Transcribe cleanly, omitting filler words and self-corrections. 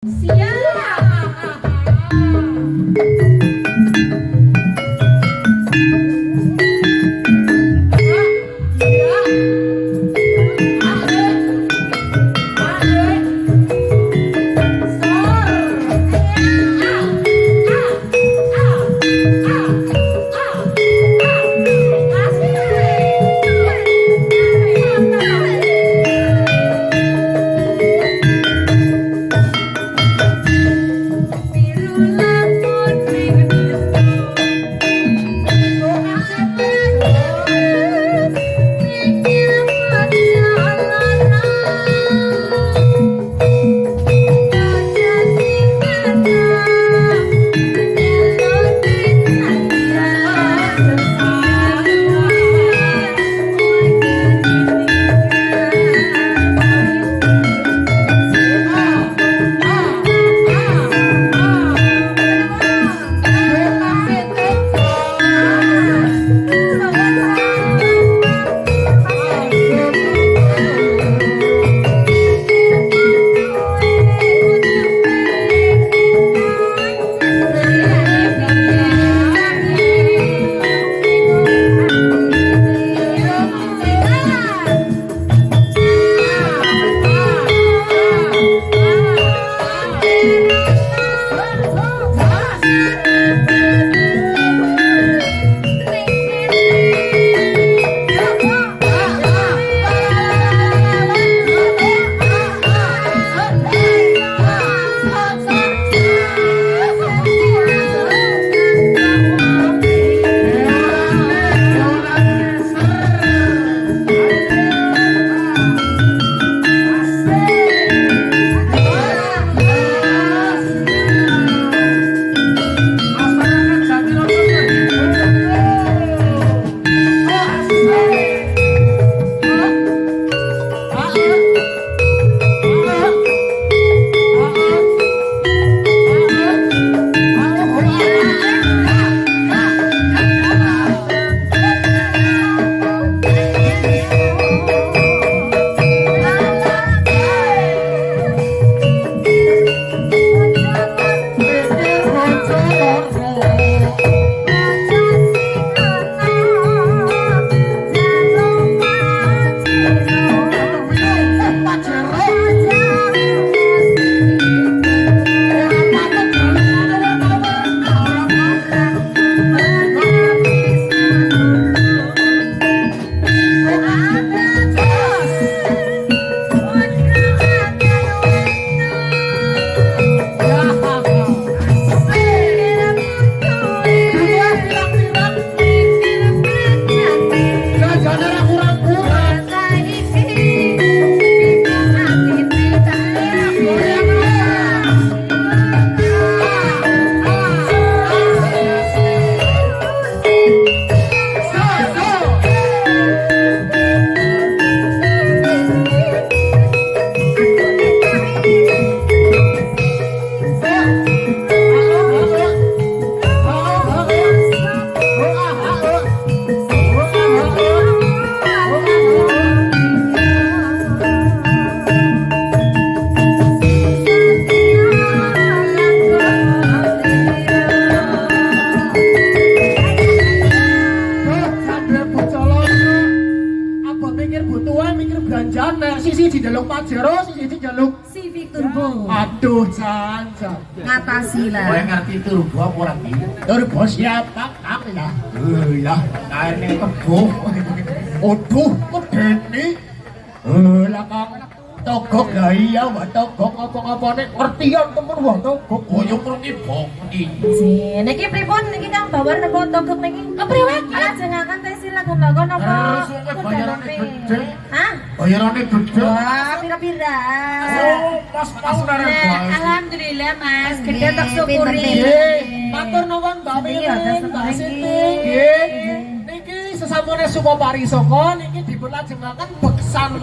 Siap. Sisi dijaluk Pajero, sisi dijaluk Civic Turbo. Aduh, Jan. Ngatasi lah. Kowe ngerti turbo apa ora iki? Turbo siapa? Apa ya? Lah, kaene kebo. Aduh, medeni. Lah Kang togok lah iya, Mbak togok apa-apane ngertian temen wong togok. Oh, yo ngerti bokti. Niki pripun niki Kang bawar nego togok niki? Kepriwet? Lajengaken teh sila gembakon apa? Terus bayarane gede. Hah? Bayarane gede. Wah, pira-pira. Oh, pas bareng bae. Alhamdulillah Mas, gede tak syukuri. Matur nuwun Mbak Wiwin, Mbak Siti. Nggih. Niki sesampune Suko Parisoko niki dipun lajengaken beksan.